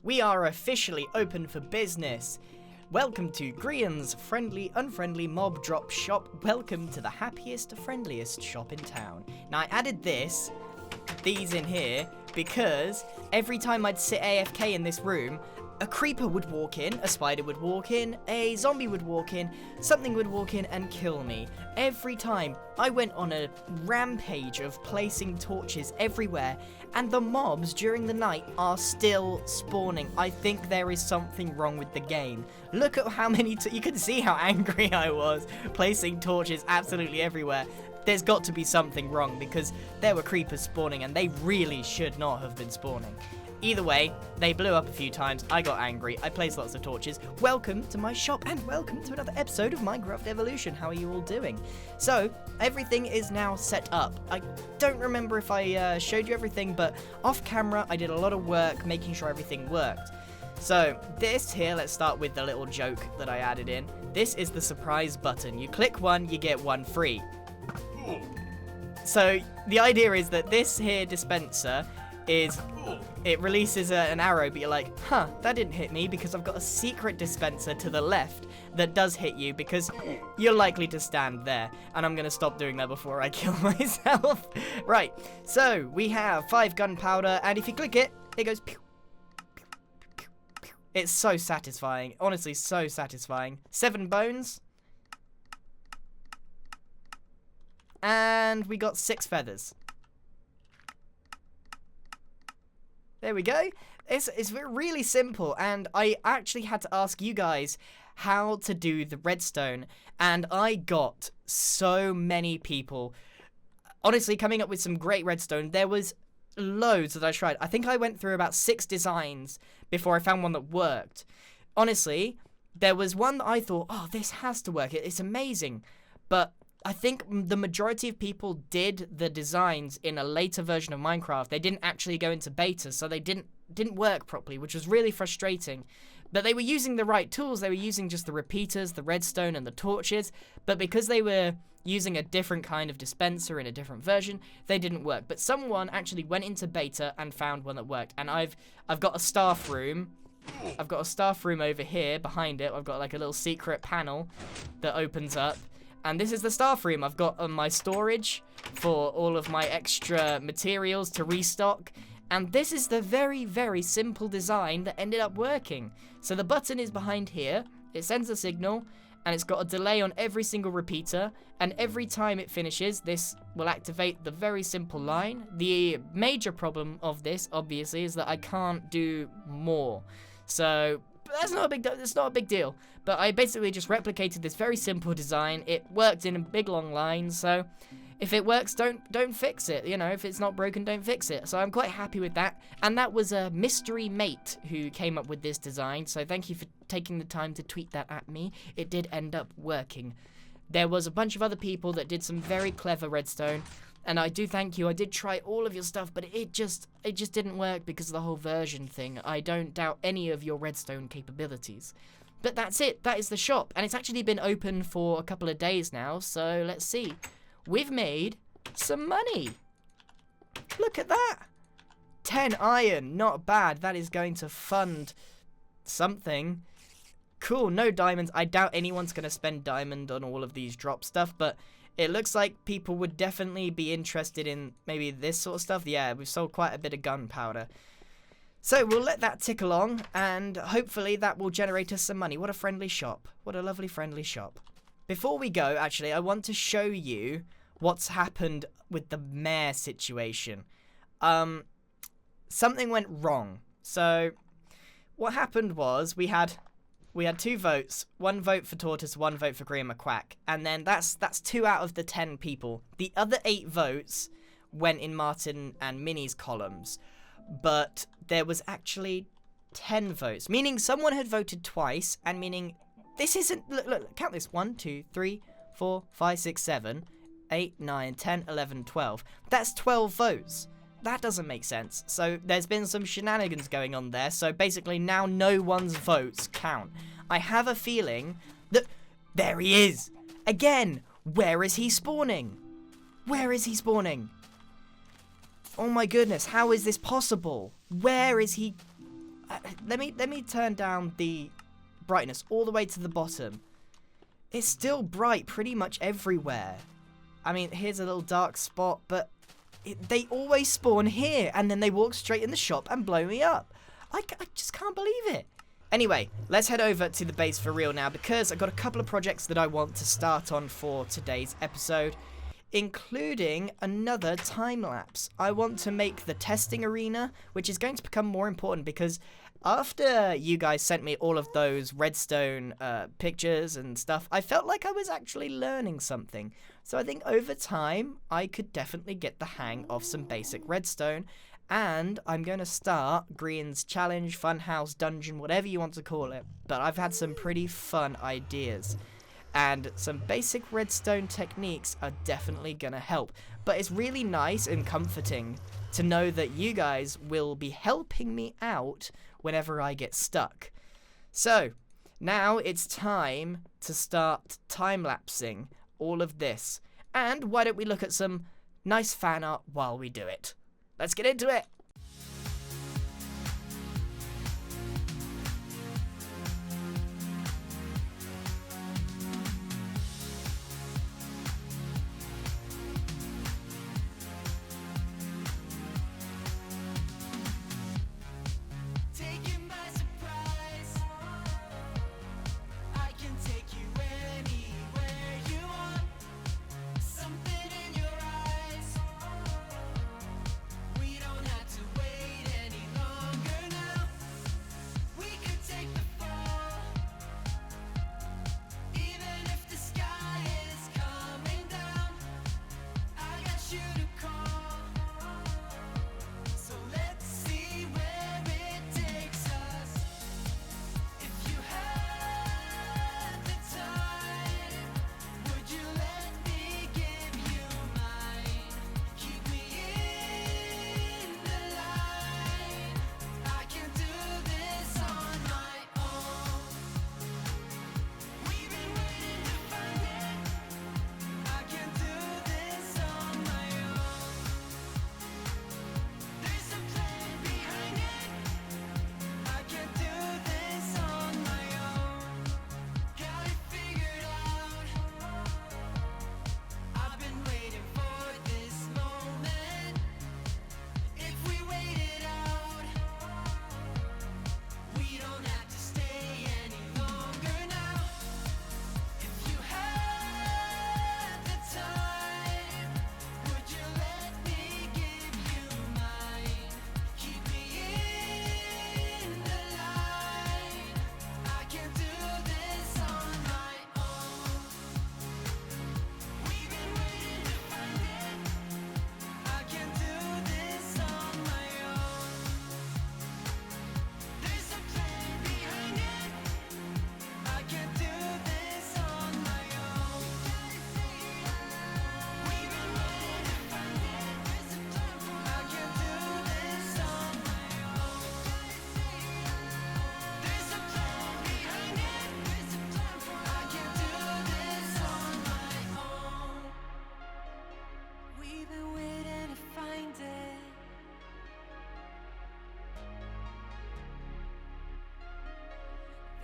We are officially open for business. Welcome to Grian's friendly, unfriendly mob drop shop. Welcome to the happiest, friendliest shop in town. Now I added these in here, because every time I'd sit AFK in this room, a creeper would walk in, a spider would walk in, a zombie would walk in, something would walk in and kill me. Every time I went on a rampage of placing torches everywhere, and the mobs during the night are still spawning. I think there is something wrong with the game. Look at how many, you can see how angry I was placing torches absolutely everywhere. There's got to be something wrong because there were creepers spawning and they really should not have been spawning. Either way, they blew up a few times, I got angry, I placed lots of torches. Welcome to my shop and welcome to another episode of Minecraft Evolution. How are you all doing? So, everything is now set up. I don't remember if I showed you everything, but off camera I did a lot of work making sure everything worked. So, this here, let's start with the little joke that I added in. This is the surprise button. You click one, you get one free. So, the idea is that this here dispenser it releases an arrow, but you're like, huh, that didn't hit me because I've got a secret dispenser to the left that does hit you because you're likely to stand there. And I'm going to stop doing that before I kill myself. Right, so we have 5 gunpowder, and if you click it, it goes pew, pew, pew, pew. It's so satisfying, honestly, so satisfying. 7 bones. And we got 6 feathers. There we go. It's really simple, and I actually had to ask you guys how to do the redstone, and I got so many people, honestly, coming up with some great redstone. There was loads that I tried. I think I went through about 6 designs before I found one that worked. Honestly, there was one that I thought, oh, this has to work. It's amazing, but I think the majority of people did the designs in a later version of Minecraft. They didn't actually go into beta, so they didn't work properly, which was really frustrating. But they were using the right tools. They were using just the repeaters, the redstone, and the torches. But because they were using a different kind of dispenser in a different version, they didn't work. But someone actually went into beta and found one that worked. And I've got a staff room. I've got a staff room over here behind it. I've got like a little secret panel that opens up. And this is the staff room. I've got my storage for all of my extra materials to restock. And this is the very, very simple design that ended up working. So the button is behind here. It sends a signal, and it's got a delay on every single repeater. And every time it finishes, this will activate the very simple line. The major problem of this, obviously, is that I can't do more. So it's not a big deal. But I basically just replicated this very simple design. It worked in a big long line, so if it works, don't fix it. You know, if it's not broken, don't fix it. So I'm quite happy with that. And that was a mystery mate who came up with this design, so thank you for taking the time to tweet that at me. It did end up working. There was a bunch of other people that did some very clever redstone, and I do thank you. I did try all of your stuff, but it just didn't work because of the whole version thing. I don't doubt any of your redstone capabilities. But that's it. That is the shop. And it's actually been open for a couple of days now, so let's see. We've made some money. Look at that. 10 iron. Not bad. That is going to fund something. Cool. No diamonds. I doubt anyone's going to spend diamond on all of these drop stuff, but it looks like people would definitely be interested in maybe this sort of stuff. Yeah, we've sold quite a bit of gunpowder. So we'll let that tick along, and hopefully that will generate us some money. What a friendly shop. What a lovely friendly shop. Before we go, actually, I want to show you what's happened with the mayor situation. Something went wrong. So what happened was we had 2 votes. 1 vote for Tortoise, 1 vote for Grian McQuack. And then that's 2 out of the 10 people. The other 8 votes went in Martin and Minnie's columns. But there was actually 10 votes, meaning someone had voted twice, and meaning this isn't, look, count this, 1, 2, 3, 4, 5, 6, 7, 8, 9, 10, 11, 12. That's 12 votes. That doesn't make sense. So there's been some shenanigans going on there, so basically now no one's votes count. I have a feeling that, there he is! Again, where is he spawning? Where is he spawning? Oh my goodness, how is this possible? Where is he? let me turn down the brightness all the way to the bottom. It's still bright pretty much everywhere. I mean, here's a little dark spot, but they always spawn here, and then they walk straight in the shop and blow me up. I just can't believe it. Anyway, let's head over to the base for real now, because I've got a couple of projects that I want to start on for today's episode, including another time-lapse. I want to make the testing arena, which is going to become more important because after you guys sent me all of those redstone pictures and stuff, I felt like I was actually learning something. So I think over time, I could definitely get the hang of some basic redstone. And I'm going to start Grian's challenge, funhouse, dungeon, whatever you want to call it. But I've had some pretty fun ideas. And some basic redstone techniques are definitely going to help. But it's really nice and comforting to know that you guys will be helping me out whenever I get stuck. So, now it's time to start time-lapsing all of this. And why don't we look at some nice fan art while we do it? Let's get into it!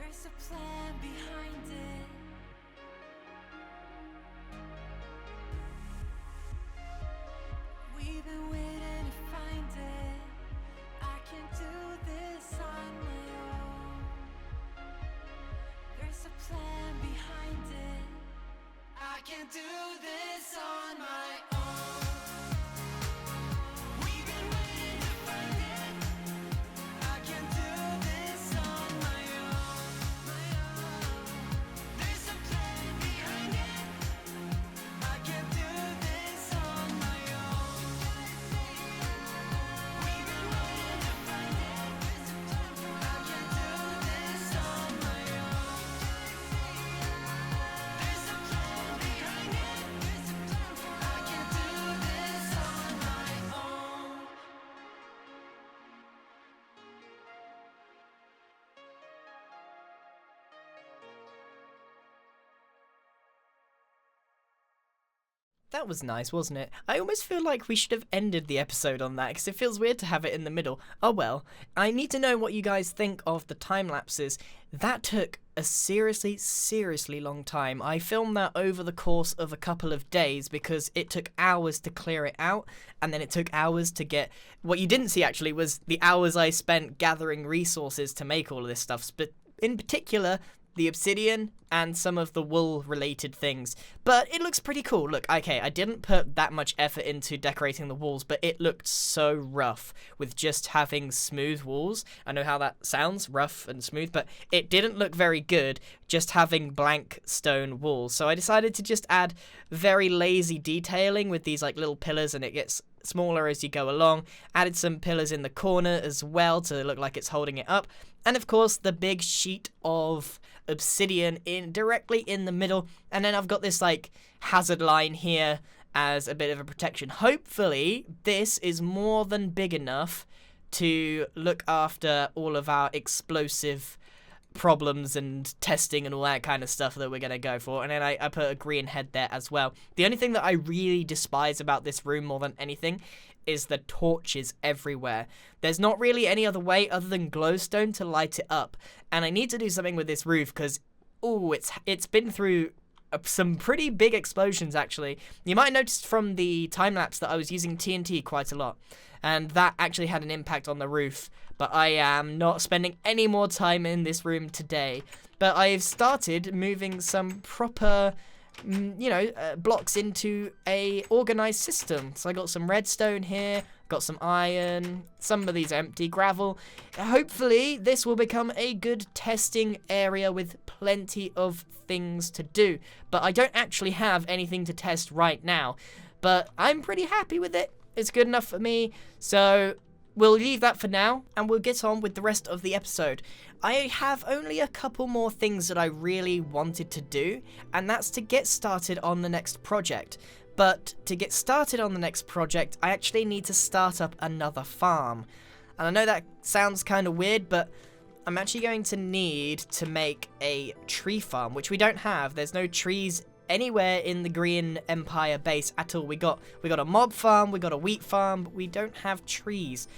There's a plan behind it. We've been waiting to find it. I can't do this on my own. There's a plan behind it. I can't do this on my own. We've been waiting to find it. I can't do this on my own. That was nice, wasn't it? I almost feel like we should have ended the episode on that because it feels weird to have it in the middle. Oh well. I need to know what you guys think of the time lapses. That took a seriously long time. I filmed that over the course of a couple of days because it took hours to clear it out, and then it took hours to get... What you didn't see actually was the hours I spent gathering resources to make all of this stuff, but in particular the obsidian and some of the wool related things. But it looks pretty cool. Look, okay, I didn't put that much effort into decorating the walls, but it looked so rough with just having smooth walls. I know how that sounds, rough and smooth, but it didn't look very good just having blank stone walls. So I decided to just add very lazy detailing with these like little pillars, and it gets smaller as you go along. Added some pillars in the corner as well to look like it's holding it up. And of course the big sheet of obsidian directly in the middle, and then I've got this like hazard line here as a bit of a protection. Hopefully this is more than big enough to look after all of our explosive problems and testing and all that kind of stuff that we're going to go for. And then I put a green head there as well. The only thing that I really despise about this room more than anything is the torches everywhere. There's not really any other way other than glowstone to light it up, and I need to do something with this roof because it's been through some pretty big explosions actually. You might have noticed from the time lapse that I was using TNT quite a lot, and that actually had an impact on the roof. But I am not spending any more time in this room today. But I've started moving some proper blocks into a organized system. So I got some redstone here, got some iron, some of these empty gravel. Hopefully this will become a good testing area with plenty of things to do. But I don't actually have anything to test right now, but I'm pretty happy with it. It's good enough for me. So we'll leave that for now, and we'll get on with the rest of the episode. I have only a couple more things that I really wanted to do, and that's to get started on the next project. But to get started on the next project, I actually need to start up another farm. And I know that sounds kind of weird, but I'm actually going to need to make a tree farm, which we don't have. There's no trees anywhere in the Grian Empire base at all. We got a mob farm, we got a wheat farm, but we don't have trees.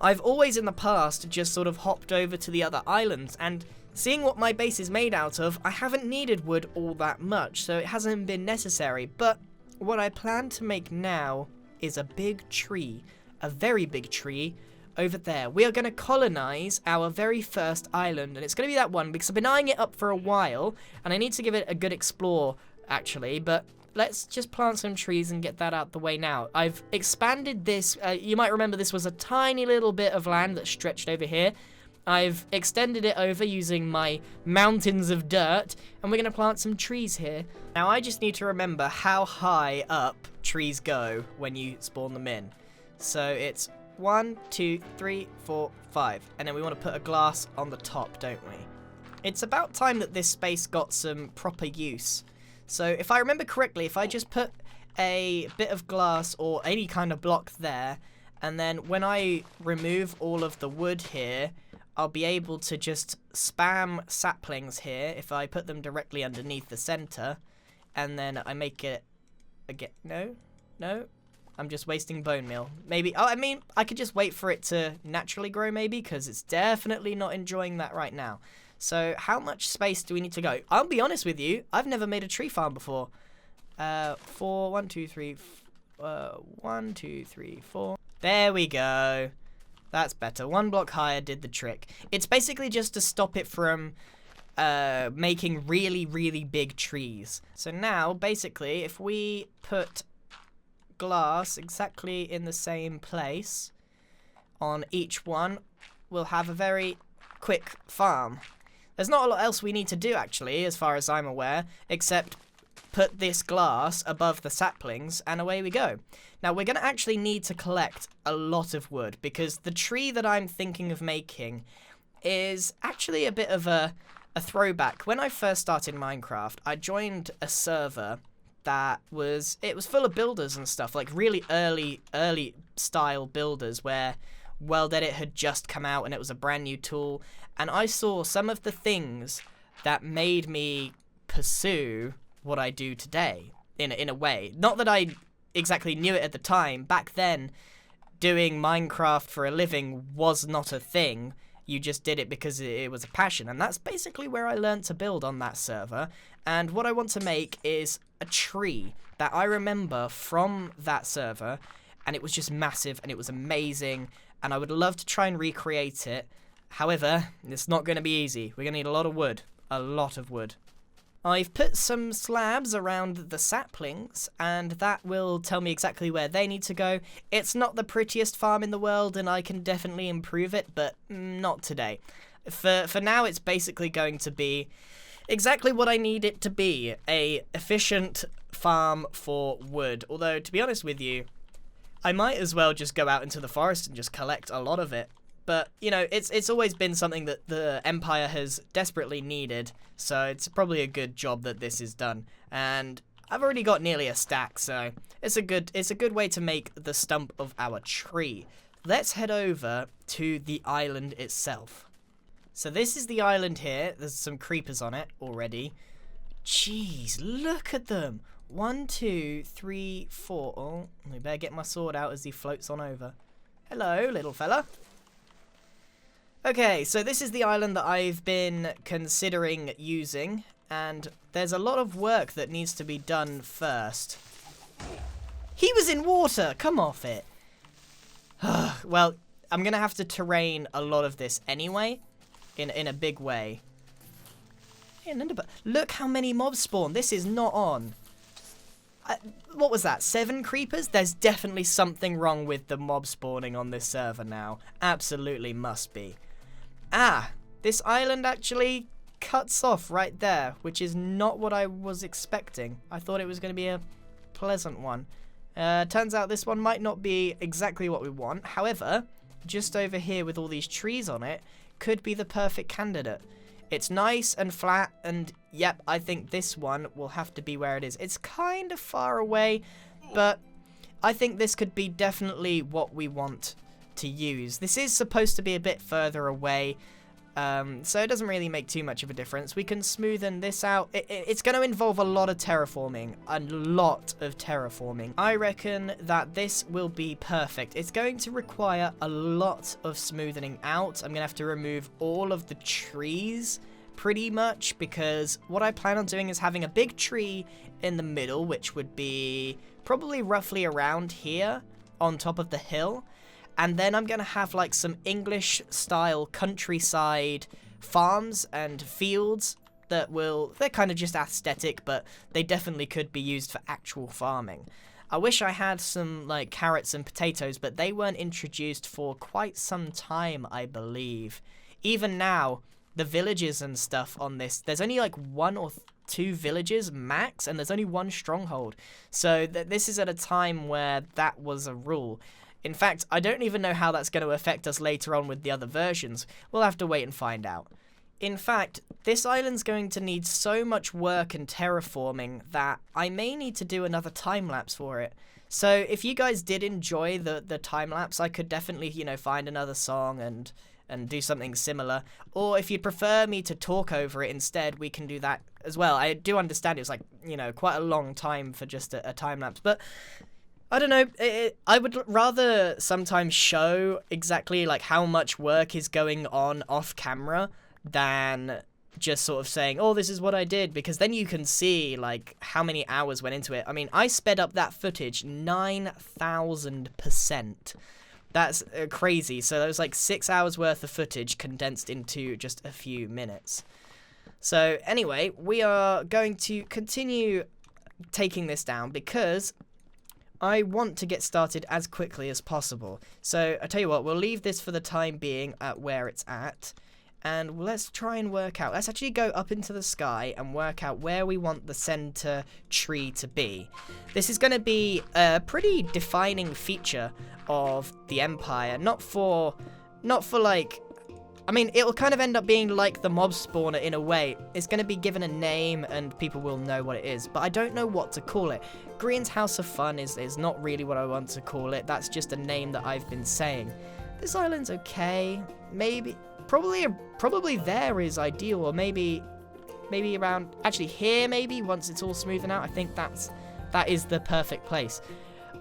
I've always in the past just sort of hopped over to the other islands, and seeing what my base is made out of, I haven't needed wood all that much, so it hasn't been necessary. But what I plan to make now is a big tree, a very big tree over there. We are going to colonize our very first island, and it's going to be that one because I've been eyeing it up for a while, and I need to give it a good explore actually. But let's just plant some trees and get that out the way now. I've expanded this. You might remember this was a tiny little bit of land that stretched over here. I've extended it over using my mountains of dirt, and we're going to plant some trees here. Now I just need to remember how high up trees go when you spawn them in. So it's 1, 2, 3, 4, 5, and then we want to put a glass on the top, don't we? It's about time that this space got some proper use. So if I remember correctly, if I just put a bit of glass or any kind of block there, and then when I remove all of the wood here, I'll be able to just spam saplings here if I put them directly underneath the center, and then I make it again. No, I'm just wasting bone meal. Maybe, I mean, I could just wait for it to naturally grow maybe, because it's definitely not enjoying that right now. So how much space do we need to go? I'll be honest with you, I've never made a tree farm before. 4, 1, 2, 3, 1, 2, 3, 4. There we go. That's better. 1 block higher did the trick. It's basically just to stop it from making really, really big trees. So now, basically, if we put glass exactly in the same place on each one, we'll have a very quick farm. There's not a lot else we need to do, actually, as far as I'm aware, except put this glass above the saplings, and away we go. Now, we're going to actually need to collect a lot of wood, because the tree that I'm thinking of making is actually a bit of a throwback. When I first started Minecraft, I joined a server that was full of builders and stuff, like really early style builders where World Edit had just come out and it was a brand new tool, and I saw some of the things that made me pursue what I do today. in a way. Not that I exactly knew it at the time. Back then, doing Minecraft for a living was not a thing. You just did it because it was a passion, and that's basically where I learned to build on that server. And what I want to make is a tree that I remember from that server, and it was just massive, and it was amazing, and I would love to try and recreate it. However, it's not going to be easy. We're going to need a lot of wood. A lot of wood. I've put some slabs around the saplings, and that will tell me exactly where they need to go. It's not the prettiest farm in the world, and I can definitely improve it, but not today. For now, it's basically going to be exactly what I need it to be, a efficient farm for wood. Although, to be honest with you, I might as well just go out into the forest and just collect a lot of it. But, you know, it's always been something that the Empire has desperately needed, so it's probably a good job that this is done. And I've already got nearly a stack, so it's a good way to make the stump of our tree. Let's head over to the island itself. So this is the island here. There's some creepers on it already. Jeez, look at them. 1, 2, 3, 4. Oh, I better get my sword out as he floats on over. Hello, little fella. Okay, so this is the island that I've been considering using, and there's a lot of work that needs to be done first. He was in water! Come off it! Well, I'm gonna have to terrain a lot of this anyway, in a big way. Hey, look how many mobs spawn. This is not on. What was that? 7 creepers? There's definitely something wrong with the mob spawning on this server now. Absolutely must be. Ah, this island actually cuts off right there, which is not what I was expecting. I thought it was going to be a pleasant one. Turns out this one might not be exactly what we want. However, just over here with all these trees on it, could be the perfect candidate. It's nice and flat, and yep, I think this one will have to be where it is. It's kind of far away, but I think this could be definitely what we want to use. This is supposed to be a bit further away, so it doesn't really make too much of a difference. We can smoothen this out. It's going to involve a lot of terraforming. A lot of terraforming. I reckon that this will be perfect. It's going to require a lot of smoothing out. I'm going to have to remove all of the trees pretty much, because what I plan on doing is having a big tree in the middle, which would be probably roughly around here on top of the hill. And then I'm going to have like some English style countryside farms and fields that they're kind of just aesthetic, but they definitely could be used for actual farming. I wish I had some like carrots and potatoes, but they weren't introduced for quite some time, I believe. Even now, the villages and stuff on this, there's only like 1 or 2 villages max, and there's only 1 stronghold. So this is at a time where that was a rule. In fact, I don't even know how that's going to affect us later on with the other versions. We'll have to wait and find out. In fact, this island's going to need so much work and terraforming that I may need to do another time-lapse for it. So if you guys did enjoy the time-lapse, I could definitely, you know, find another song and do something similar. Or if you'd prefer me to talk over it instead, we can do that as well. I do understand it was like, you know, quite a long time for just a time-lapse, but I don't know, I would rather sometimes show exactly like how much work is going on off camera than just sort of saying, oh, this is what I did, because then you can see like how many hours went into it. I mean, I sped up that footage 9,000%. That's crazy. So that was like 6 hours worth of footage condensed into just a few minutes. So anyway, we are going to continue taking this down because I want to get started as quickly as possible. So I tell you what, we'll leave this for the time being at where it's at. And let's try and work out. Let's actually go up into the sky and work out where we want the center tree to be. This is going to be a pretty defining feature of the Empire. Not for like, I mean, it'll kind of end up being like the mob spawner in a way. It's going to be given a name and people will know what it is, but I don't know what to call it. Grian's House of Fun is not really what I want to call it. That's just a name that I've been saying. This island's okay. Maybe, probably there is ideal, or maybe around, actually here maybe, once it's all smoothed out. I think that's That is the perfect place.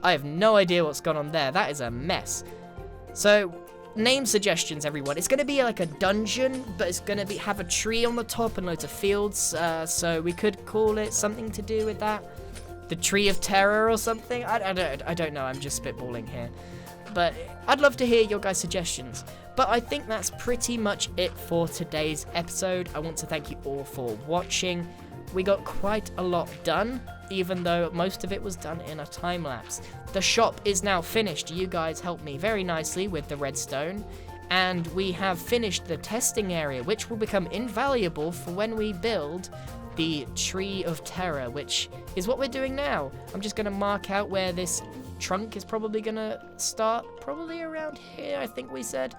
I have no idea what's gone on there. That is a mess. So, name suggestions, everyone. It's going to be like a dungeon, but it's going to have a tree on the top and loads of fields. So we could call it something to do with that. The Tree of Terror or something. I don't know. I'm just spitballing here. But I'd love to hear your guys' suggestions. But I think that's pretty much it for today's episode. I want to thank you all for watching. We got quite a lot done, even though most of it was done in a time lapse. The shop is now finished. You guys helped me very nicely with the redstone. And we have finished the testing area, which will become invaluable for when we build the Tree of Terror, which is what we're doing now. I'm just going to mark out where this trunk is probably going to start. Probably around here, I think we said.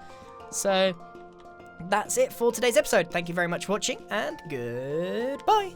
So that's it for today's episode. Thank you very much for watching, and goodbye.